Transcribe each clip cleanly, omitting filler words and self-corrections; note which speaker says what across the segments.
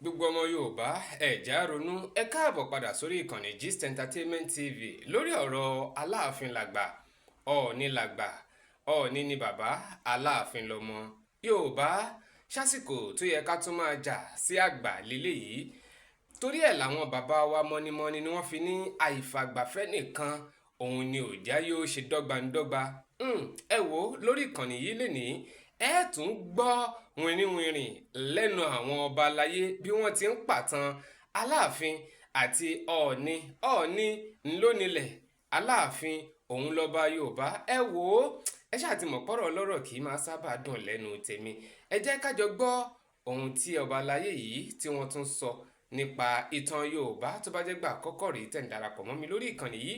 Speaker 1: Gbogbo ọmọ Yorùbá ẹ̀já ronú ẹ káàbọ̀ padà sórí ìkànnì Gist Entertainment TV lórí ọ̀rọ̀ Aláàfin làgbà Ọọ̀ni làgbà Ọọ̀ni ni bàbá Aláàfin lọmọ Yorùbá ṣásìkò tó yẹ ká tún máa jà sí àgbà lílé yìí torí ẹ̀ làwọn bàbá wa mọ́nímọ́ní ni wọ́n fi ní àìfàgbàfẹ́ nìkan òun ni òjá yóò ṣe dọ́gbandọ́gba ẹ wò lórí ìkànnì yìí lénìí ẹ tún gbọ́ wìnrìnwìnrìn lẹ́nu àwọn ọba aláyé bí wọ́n ti ń pàtàn Aláàfin àti Ọọ̀ni ńlónilẹ̀ Aláàfin òun lọ́ba Yorùbá ẹ wò ó ẹ ṣáà ti mọ̀ pọ́rọ̀ ọlọ́rọ̀ kì í máa sábà dùn lẹ́nu tèmi ẹ jẹ́ kájọ gbọ́ ohun tí ọba aláyé yìí tí wọ́n tún sọ nípa ìtàn Yorùbá tó bá jẹ́ gbà àkọ́kọ́ rí tẹ̀ ń darapọ̀ mọ́ mi lórí ìkànnì yìí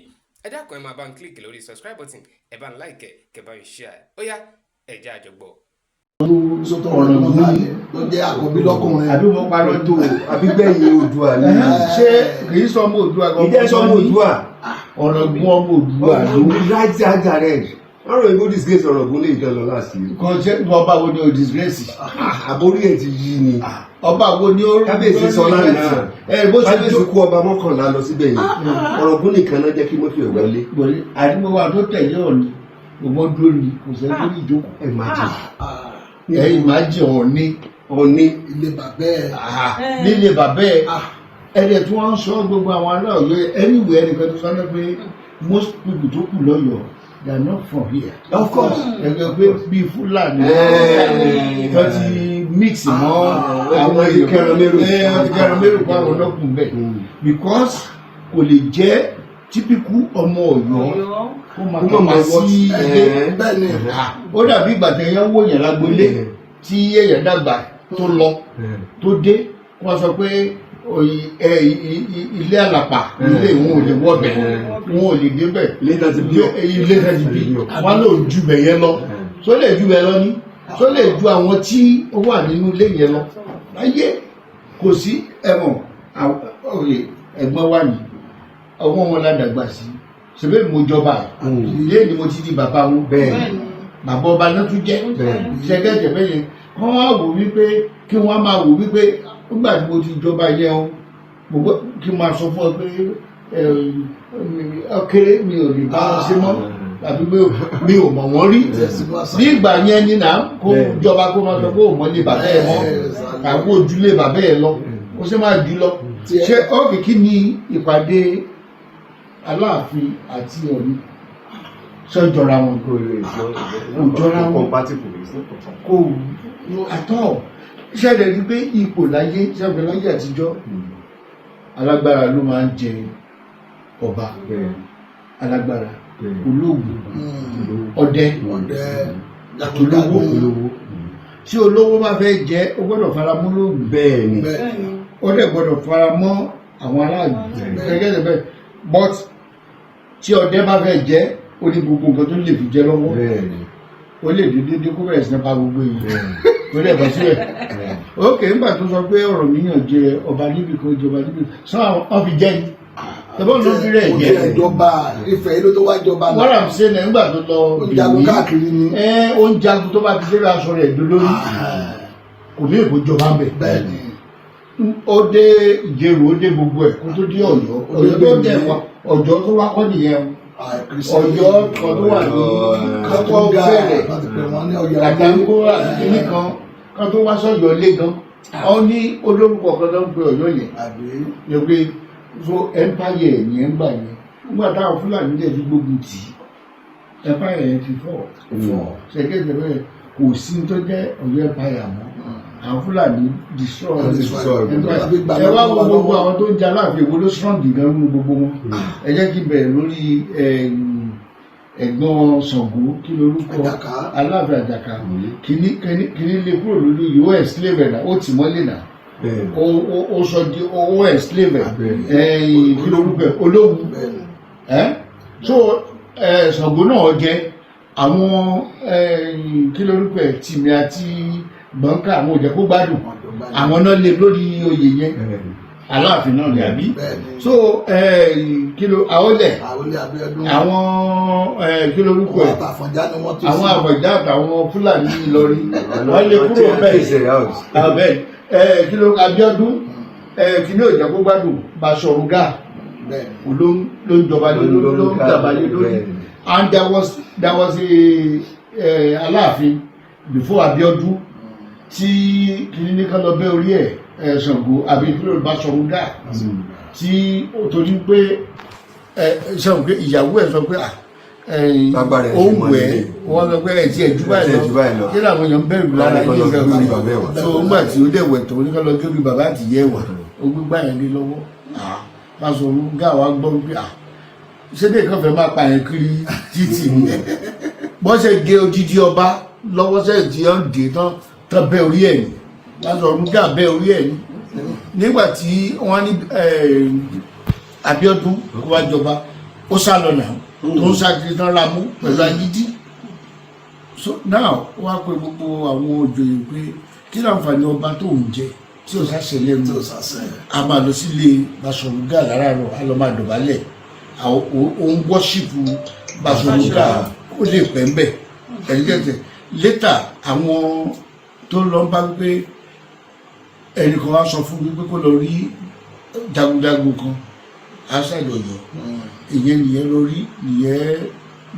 Speaker 1: ẹ dákun ẹ máa bá ń kílíkì lórí subscribe button ẹ bá ń like ẹ bá ń share ó yá ẹ jẹ́ àjọgbọ́.
Speaker 2: Sọ́tọ̀ ọ̀rọ̀ ní ló jẹ́ àkọ́bí lọ́kùnrin.
Speaker 3: Àbí mo parọ́ tó àbí gbẹ̀yìn Oòduà ni.
Speaker 2: Ṣé kìí sọ ọmọ Oòduà gan-an?
Speaker 3: Ìjẹ́ sọ ọmọ Oòduà.
Speaker 2: Ọ̀rọ̀ gún ọmọ Oòduà ló.
Speaker 3: Láti ajá rẹ̀. Wọ́n rò ìbò disgrace ọ̀rọ̀ gún lè jọ lọ láti.
Speaker 2: Kan ṣe ọba wo ni o disgrace?
Speaker 3: Àbórí ẹ̀ ti yí ni.
Speaker 2: Ọba wo ni ó.
Speaker 3: Kábíyèsí sọ lánàá. Kábíyèsí kú ọba mọ́kànlá lọ síbẹ̀ yìí. Ọ̀rọ̀ gún nìkan náà jẹ́ kí wọ́n fi wọlé.
Speaker 2: Àdìmọ́ wa tó tẹ̀lé Ọọ̀ni. Òmò dúró ni kò sẹ́ni tó ní ìjókòó.
Speaker 3: Ẹ má jẹ.
Speaker 2: Ẹ̀yin máa jẹ Ọọ̀ni
Speaker 3: Ilé bàbá ẹ̀.
Speaker 2: nílé bàbá ẹ̀ ẹ̀rẹ̀ tí wọ́n ń sọ gbogbo àwọn aláwọ̀ anyway ẹnìkan tó sọ pé most people tó kù lọ́yọ̀ọ́ they are not from here.
Speaker 3: Of course.
Speaker 2: Ẹgbẹ́ pé bíi Fúlàní wọ́n ti mix mọ́ àwọn ìkẹrànmẹ́rù pa àwọn ọlọ́kùn bẹ́ẹ̀ because kò lè jẹ́ típíkù ọmọ Ọ̀yọ́ kó máa kọ́ máa sí ilé ó dàbí ìgbà tẹ̀yàn wò yẹn lágbólé tí èèyàn dàgbà tó lọ tó dé wọ́n sọ pé ilé àlàpà ilé ìwọ̀n ò lè wọ́bẹ̀ wọn ò lè débẹ̀ ilé tàbí bí wọ́n lò ju bẹ̀ yẹn lọ tó lè ju bẹ̀ lọ ní tó lè ju àwọn tí ó wà nínú ilé yẹn lọ láyé kò sí ẹ̀wọ̀n ẹ̀gbọ́n wà ní ọwọ́ wọn ládàgbà sí ṣebí mo jọba ilé ni mo ti di bàbá wọn bàbá ọba náà tún jẹ́ ìṣẹ́gẹ́jẹ̀ bẹ́yẹn wọ́n wá wò wípé kí wọ́n máa wò wípé nígbà tí mo ti jọba yẹn o kí n máa sọ fún ọ pé ọkẹrẹ mi ò lè bá wọn ṣe mọ́ tàbí pé mi ò mọ̀ wọ́n rí bí ìgbà yẹn ni náà kó jọba kó máa sọ pé ò mọ̀ lé bàbá ẹ̀ mọ́ tàbí ojúlé bàbá ẹ̀ lọ ó ṣe máa jù lọ ṣé ọ́ọ̀kì kí ni ìpàdé Aláàfin àti Ọọ̀ni sọ́jọ́ra wọn kò jọra wọn kò àtọ́ ṣẹlẹ̀ rí pé ipò láyé ṣẹ́fẹ̀ láyé àtijọ́ alágbára ló máa ń jẹ ọba alágbára olóògùn ọdẹ àtolówó tí olówó bá fẹ́ jẹ ó gbọ́dọ̀ fara mọ́ olóògùn bẹ́ẹ̀ ni ó dẹ̀ gbọ́dọ̀ fara mọ́ àwọn aráàlú gẹ́gẹ́ bẹ́ẹ̀ but tí ọdẹ bá fẹ́ jẹ ó ní gbogbo nǹkan tó lè fi jẹ lọ́wọ́ ó lè dédé kó bẹ̀rẹ̀ sí ní pa gbogbo èyí ó lè bọ̀ sílẹ̀ ok nígbà tó sọ pé ọ̀rọ̀ míyàn jẹ ọba níbi kan jọba níbi sọ wọn fi jẹ ní tẹbọn ló fi rẹ jẹ
Speaker 3: ìjọba Ifẹ̀ ló tó wá jọba
Speaker 2: náà wọ́n rà sí ní nígbà tó lọ
Speaker 3: jagun káàkiri ni
Speaker 2: ó ń jagun tó bá ti dé aṣọ rẹ̀ dolórí kò ní èkó jọba ń bẹ̀ ó dé Ìjẹ̀rò ó dé gbogbo ẹ̀ kó tó dé Ọ̀yọ́ tó dẹ̀ Ọ̀yọ́ tó wá kọ́ nìyẹn Ọ̀yọ́ kan tó wà ní kọ́kọ́ bẹ̀rẹ̀ àtàkó àti nìkan kan tó wá sọ́yọ́ lé gan ọ ní olórúkọ kan tó ń pe Ọ̀yọ́ yẹn yẹ pé so empire yẹn ń gbà yẹn nígbà táwọn Fúlàní dẹ̀ fi gbógun tì í empire yẹn ti fọ́ ṣẹ̀kẹ́jẹ̀ bẹ́ẹ̀ kò sí tó jẹ́ Ọ̀yọ́ empire mọ́ àwọn Fúlàní destroy ẹ wá wo gbogbo àwọn tó ń jẹ Aláàfin wo ló strong gan nínú gbogbo wọn ẹ jẹ́ kí bẹ̀rẹ̀ lórí ẹ̀gbọ́n Ṣàngó kí lorúkọ Aláàfin Àjàká kìíní lè kúrò lórí ìwọ ẹ̀sìlẹ̀bẹ̀ náà ó tì mọ́lẹ̀ náà ó sọ di owó ẹ̀sìlẹ̀bẹ̀ kí lorúkọ Olówu so Ṣàngó náà jẹ àwọn kí lorúkọ Tìmì àti Gbọ̀ǹkà àwọn òjẹ́ kó gbádùn àwọn náà lè lórí oyè yẹn Aláàfin náà lè àbí so kilo àwọlẹ̀ àwọn kí lorúkọ ẹ̀ àwọn Àfọ̀njá àtàwọn Fúlàní Ìlọrin wọ́n lè kúrò bẹ́ẹ̀ kí ló Abíọ́dún kí ní òjò kó gbádùn Baṣọ̀run Gáà ló ń jọba ló ń gàba lé lórí and there was a Aláàfin before Abíọ́dún tí kìíní ní ká lọ bẹ́ orí ẹ̀ Ṣàngó àbí ìpínlẹ̀ Baṣọ̀run Gáà tí ó torí pé ṣàwọn pé ìyàwó ẹ̀ sọ pé òun wẹ̀ wọ́n sọ pé ẹ̀tí ẹ̀jú báyìí lọ kí làwọn èèyàn bẹ̀rù lára ilé ìfẹ́ orí tó ń gbà tí ó dẹ̀ wẹ̀ tó ní ká lọ gé orí bàbá àti ìyá ẹ̀wà ó gbégbá yẹn lé lọ́wọ́ Baṣọ̀run Gáà wá gbọ́ pé ṣé bí nǹkan fẹ́ máa pa yẹn kiri títì ni bọ́n ṣe gé odidi ọba lọ́wọ́ sẹ́yìn tí wọ́n gé tán bẹ́ orí ẹ̀ ní Baṣọ̀run Gáà bẹ́ orí ẹ̀ ní nígbà tí wọ́n ní Abíọ́dún kó wá jọba ó sá lọ náà tó ń ṣàkiri tán ra mú pẹ̀lú agídí so now wá pé gbogbo àwọn òjòyè pé kí láǹfààní ọba tó ń jẹ tí ò sáṣẹ lẹ́nu a máa lọ sílé Baṣọ̀run Gáà láràárọ̀ a lọ máa dọ̀bálẹ̀ òun wọ́ṣípù Baṣọ̀run Gáà ó lè pẹ́ ń bẹ̀ ẹ̀rígẹ̀tẹ̀ létà àwọn tó lọ bá wípé ẹnìkan wá sọ fún wípé kó lọ rí jagunjagun kan aṣàjọyọ̀ ìyẹn nìyẹn lórí nìyẹn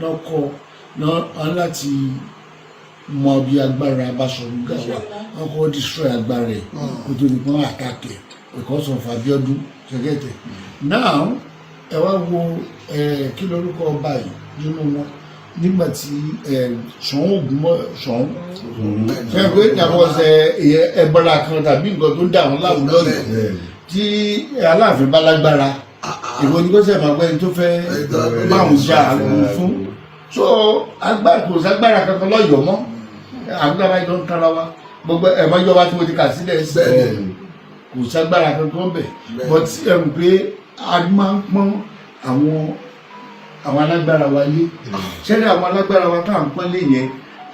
Speaker 2: lọ́kọ̀ náà láti mọ bí agbára Baṣọ̀run Gáà wà wọ́n kọ́ destroy agbára ẹ̀ kó tó ní pọ́n àtàkẹ́ because of Abíọ́dún ṣẹ́gẹ́tẹ̀ now ẹ wá wo kí lórúkọ ọba yìí nínú wọn nígbà tí Ṣọ̀ún Ògúnmọ́ Ṣọ̀ún fẹ́ẹ́ pé ìyàwó ẹ̀bọ̀ra kan tàbí nǹkan tó dà wọ́n láwùjọ yìí tí Aláàfin bá lágbára ìwọ ni kó sẹ̀ máa gbẹ́ni tó fẹ́ báwọn ṣe àgùn fún so kò ságbára kankan lọ́yọ̀ọ́ mọ́ àgbàlá ìjọ ń tara wa gbogbo ẹ̀mọ́ ìjọba tí mo ti kà sílẹ̀ sí kò ságbára kankan bẹ̀ but ẹ̀rù pé a máa ń pọ́n àwọn alágbára wa lé ṣẹlẹ̀ àwọn alágbára wa tá à ń pọ́n lé yẹn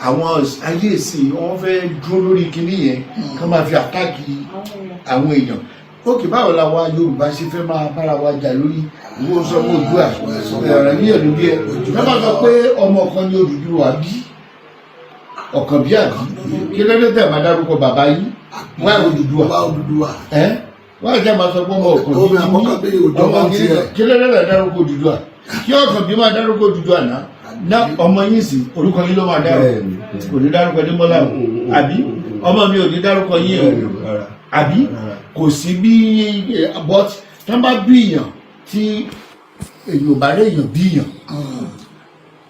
Speaker 2: àwọn ayé ìsìn wọ́n fẹ́ dúró lórí kinní yẹn kí wọ́n máa fi àtàkì àwọn èèyàn ókè báwo la wa Yorùbá ṣe fẹ́ máa bára wa jà lórí owó sọmọ Oòduà ọ̀rọ̀ ní ẹ̀lú bí ẹ wọ́n máa sọ pé ọmọ kan ní Odùduwà bí ọ̀kan bí àbí kí lẹ́lẹ́ tẹ̀ máa dárúkọ bàbá yìí wá Odùduwà wá jẹ́ máa sọ pé ọmọ ọ̀kan bí ọmọ kí lẹ́lẹ́ tẹ̀ dárúkọ Odùduwà kí ọ̀kan bí máa dárúkọ Odùduwà náà ọmọ yín sì orúkọ yín ló máa dárúkọ kò ní dárúkọ ní mọ́lá àbí ọmọ mi ò ní dárúkọ yín àbí kò sí bí but tí wọ́n bá bí èèyàn tí èèyàn bá rí èèyàn bí èèyàn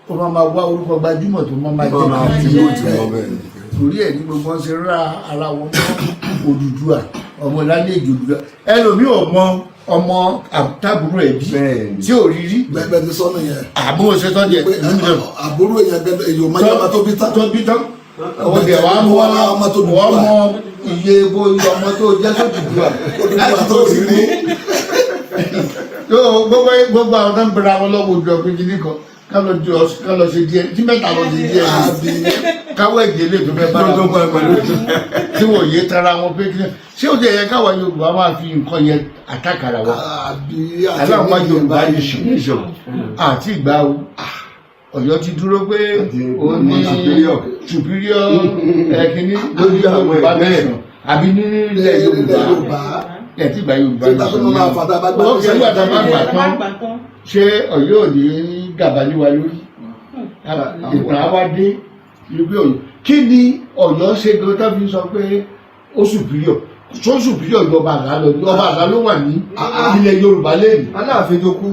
Speaker 2: ó máa wá orúkọ gbajúmọ̀ tó máa jẹ́ torí ẹ̀ ní gbogbo ṣe rá ara wọn mọ́ Odùduwà ọmọ lálejò Odùduwà ẹlòmíì ò mọ ọmọ àtàbúrò ẹ̀ bí tí ò rí rí
Speaker 4: bẹ́ẹ̀ ti sọ́nà yẹn
Speaker 2: àbúrò ṣe tán jẹ
Speaker 4: àbúrò yẹn gẹ́gẹ́ èyí ò máa yọ ọmọ tó bí tán
Speaker 2: ọdẹ wàá mú wọ́n mọ iye ebo ọmọ tó jẹ́ Odùduwà
Speaker 4: Odùduwà tó sì rí
Speaker 2: gbogbo àwọn tó ń bẹ̀rẹ̀ àwọn lọ́wọ́ ojú ọ̀pẹ kìíní kan ká lọ ṣe díẹ̀ tí mẹ́ta lọ ṣe díẹ̀ káwọ́ ẹ̀jẹ̀ lè tó fẹ́ bára wọn pẹ̀lú tí wọ́n yé tara wọn pé kí ṣé ó jẹ́ yẹ káwa Yorùbá máa fi nǹkan yẹn àtàkàrà wa aláwọ̀ Yorùbá nation àti ìgbà o Ọ̀yọ́ ti dúró pé ó ní superior ẹ̀kíní lórí Yorùbá nation àbí nílẹ̀ Yorùbá ẹ̀tí ìgbà Yorùbá nation ó kẹ́ nígbà tá a bá gbà tán ṣé Ọ̀yọ́ ò ní gàba ní wa lórí ìtàn àwa dé ibi Ọ̀yọ́ kí ni Ọ̀yọ́ ṣe gan tó fi sọ pé ó superior tó superior ọba àgbà ló wà ní ilẹ̀ Yorùbá lẹ́nu.
Speaker 3: Aláàfin tó kú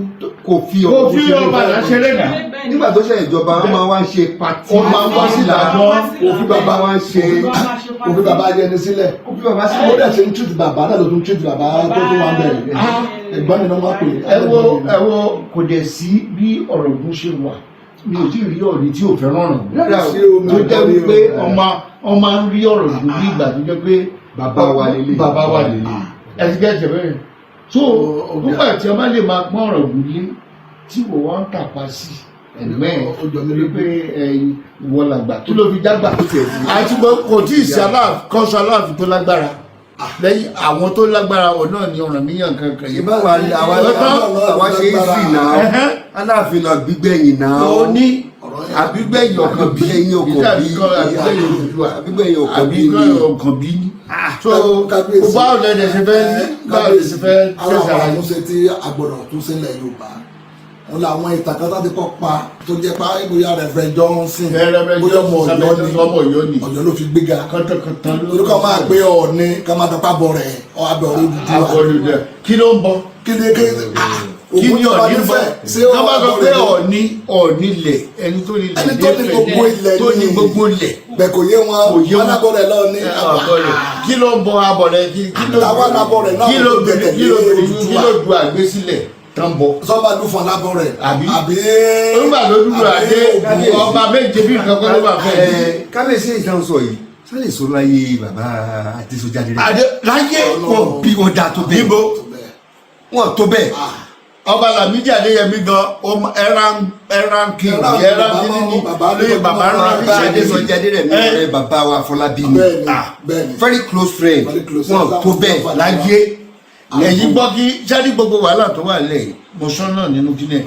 Speaker 3: kò fi
Speaker 2: ọba àgbà ṣeré náà
Speaker 3: nígbà tó ṣe ìjọba wọn máa wá ń ṣe pati
Speaker 2: wọn máa wá sí ìdájọ́
Speaker 3: òfin bàbá wa ń ṣe
Speaker 4: òfin bàbá yẹni sílẹ̀
Speaker 3: òfin bàbá sí
Speaker 4: ó dẹ̀ ṣe ń treat bàbá náà ló tún treat bàbá tó wà bẹ̀rẹ̀ ẹ̀gbọ́n mi náà máa pè
Speaker 2: é. ẹ wo kò dẹ̀ sí bí ọ̀rọ̀ Ògún ṣe wà mi ò tí ì rí ọ̀rẹ́ tí ò fẹ́ràn Ògún tó jẹ́ wípé ọmọ ń rí ọ̀rọ̀ Ògún bí ìgbà tó jẹ́ pé bàbá wa lè ẹtí gẹ́gẹ́ bẹ́ẹ̀ so nígbà tí ọba lè máa pọ́n ọ̀rọ̀ Ògún lé tí wọ́n wá ń tàpá sí ẹ̀mẹ́ ẹ̀ pé ìwọ làgbà kí ló fi jágbà àti kò tí ì sí kọ́sọ Aláàfin tó lágbára lẹ́yìn àwọn tó lágbára ọ̀ náà ni Ọ̀rànmíyàn kankan yìí.
Speaker 3: ìbáwa ṣe é sì náà Aláàfin náà gbígbẹ̀yìn náà.
Speaker 2: ó ní àbígbẹ̀yìn ọkàn bí
Speaker 3: àbígbẹ̀yìn
Speaker 2: ọkàn bí ní. So báwo lẹ́dẹ̀ ṣe fẹ́
Speaker 4: àwọn àtúnṣe tí agbọ̀dọ̀ tún sílẹ̀ Yorùbá wọn làwọn ìtàkàn tó ti kọ́ pa tó jẹ́ pa bóyá Reverend Johnson bóyá ọmọ Ọ̀yọ́ ni Ọ̀yọ́ ló fi gbéga lórí ká máa gbé Ọọ̀ni ká máa tọpá bọ̀ rẹ̀ abẹ́ ọ̀rọ̀ Odùduwà
Speaker 2: kí ló ń bọ̀ kí ni Ọọ̀ni bọ̀ ká máa sọ pé Ọọ̀ni lẹ̀ ẹni tó ní gbogbo ilẹ̀
Speaker 4: bẹ́ẹ̀ kò yé wọn alábọ̀rẹ̀ lọ ní àbọ̀rẹ̀
Speaker 2: kí ló ń bọ̀ abọ̀rẹ̀ kí ló du àgbésílẹ̀ tán bọ̀.
Speaker 4: sọ́ba ló fọ́n lábọ̀rẹ̀
Speaker 2: àbí olùgbà ló dúró adé ọba méje bí nǹkan kọ́ ló bá fẹ́.
Speaker 3: kábíyèsí ìtàn sọ yìí sálẹ̀ sọ láyé bàbá Adésọjí Adérẹ̀mí.
Speaker 2: láyé
Speaker 3: wọn bí wọn dá tó bẹ́ẹ̀.
Speaker 2: níbo
Speaker 3: wọn tó bẹ́ẹ̀.
Speaker 2: ọba Lámídì Adéyẹmí gan ẹran king ẹran kìíní ni lóye bàbá
Speaker 3: Lámídì Adésọjí Adérẹ̀mí ọ̀rẹ́ bàbá wa Afọlábí ni very close friend wọn tó bẹ́ẹ̀
Speaker 2: láyé. ẹ̀yin gbọ́ kí jáde gbogbo wàhálà tó wà lẹ́yìn mo sọ náà nínú kílẹ̀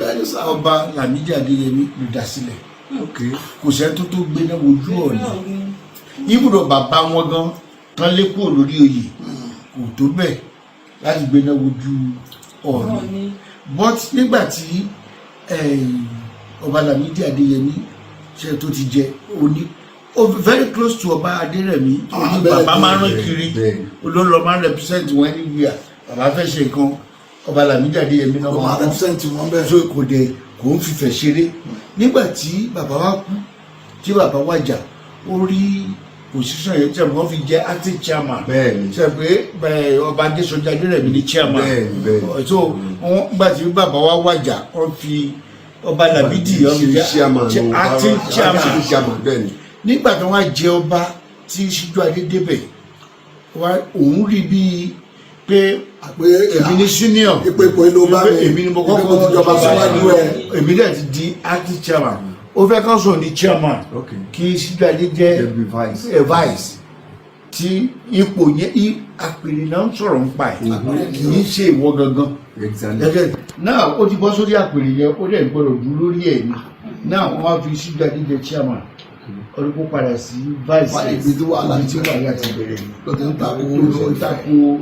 Speaker 2: ọba Lámídì Adéyẹmí ló dá sílẹ̀ kò sẹ́ tó gbéná wojú Ọọ̀ni ibùdó bàbá wọn gan tán lé kúrò lórí oyè kò tó bẹ́ẹ̀ láti gbéná wojú Ọọ̀ni but nígbà tí ọba Lámídì Adéyẹmí ṣe tó ti jẹ òní very close to ọba Adérẹ̀mí bàbá máa ń rán kiri olóńlọ máa ń represent wọn anywhere bàbá fẹ́ ṣe nǹkan ọba Lámídì Adéyẹmí náà máa
Speaker 4: represent wọn bẹ́ẹ̀
Speaker 2: so kò ń fìfẹ́ ṣeré nígbà tí bàbá wa kú tí bàbá wàjà ó rí position yẹn tí wọ́n fi jẹ́ acting chairman ṣe pé ọba Adésọjí Adérẹ̀mí ní chairman so nígbà tí bàbá wa wàjà wọ́n fi ọba Lámídì acting chairman nígbà tí wọ́n jẹ ọba tí Síjú Adé débẹ̀ òun rí bíi pé èmi ní senior èmi ní mo kọ́kọ́ jọba síwájú èmi dẹ̀ ti di acting chairman ó fẹ́ kán sọ ní chairman kí Síjú Adé jẹ́ vice tí ipò yẹn àpèrè náà ń sọ̀rọ̀ ń pa ẹ̀ kì í ṣe ìwọ gangan náà ó ti bọ́ sórí àpèrè yẹn ó dẹ̀ gbọ́dọ̀ dúró lórí ẹ̀ ní náà wọ́n á fi Síjú Adé jẹ́ chairman ọdún kó padà sí vice
Speaker 4: ibi tí wàhálà
Speaker 2: ti bẹ̀rẹ̀
Speaker 4: lọ́dún ń tako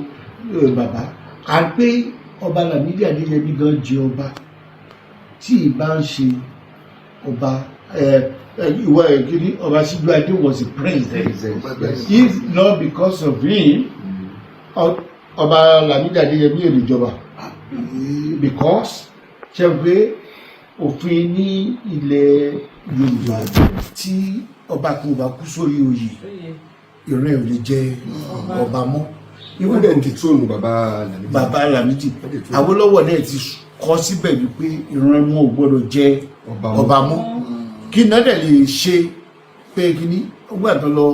Speaker 2: bàbá à ń pé ọba Lámídì Adéyẹmí gan jẹ ọba tí ìbá ń ṣe ọba ìwọ ìkíní ọba Síjú Adé was a president if not because of him ọba Lámídì Adéyẹmí èrè ìjọba because ṣe pé òfin ní ilẹ̀ Yorùbá tí ọba kan bá kú sórí oyè ìran ẹ̀ ò lè jẹ ọba mọ́
Speaker 3: ìwọ́n dẹ̀ ti tóònù bàbá
Speaker 2: Lámídì Awólọ́wọ̀ náà ti kọ síbẹ̀ wípé ìran wọn ò gbọ́dọ̀ jẹ ọba mọ́ kí náà dẹ̀ lè ṣe pé kíní ọgbà tó lọ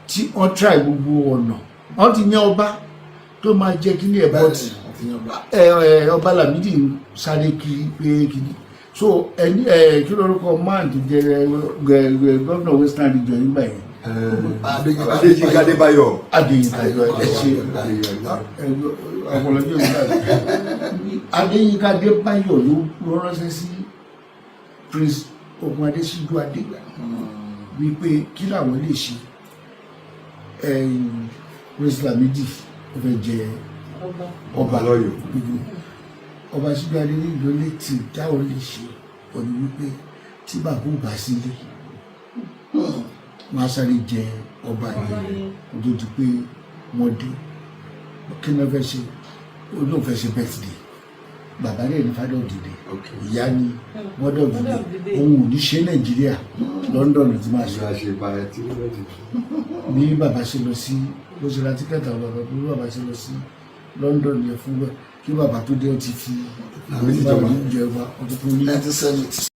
Speaker 2: tí wọ́n try gbogbo ọ̀nà wọ́n ti yan ọba tó máa jẹ kíní ẹ̀ bọ́ọ̀tì ọba Lámídì sáré kiri pé kíní so kí lórúkọ man tó jẹ gómìnà Western Region nígbà yẹn
Speaker 3: Adéyínká Adébáyọ̀
Speaker 2: Adéyínká Adébáyọ̀ ló ránṣẹ́ sí Prince Ogunade Síjú Adé wípé kí làwọn lè ṣe Prince Lámídì ó fẹ́ jẹ ọba
Speaker 3: lọ́yọ̀
Speaker 2: ọba Síjú Adé nílò létí táwọn lè ṣe òní wípé tí bàbá ò bá sílé wọ́n á sáré jẹ ọba yẹn kó tó di pé wọ́n dé kí ni wọ́n fẹ́ ṣe olóò fẹ́ ṣe birthday bàbá rẹ̀ ní father of the day ìyá ni mother of the day òun ò ní ṣe Nàìjíríà London ti máa ṣe ní bàbá ṣe lọ sí bó ṣe ra tíkẹ́tà bàbá bí bàbá ṣe lọ sí London yẹn fún kí bàbá tó dé ó ti fi àwọn ìjọba ọdún fún ní
Speaker 4: 1970.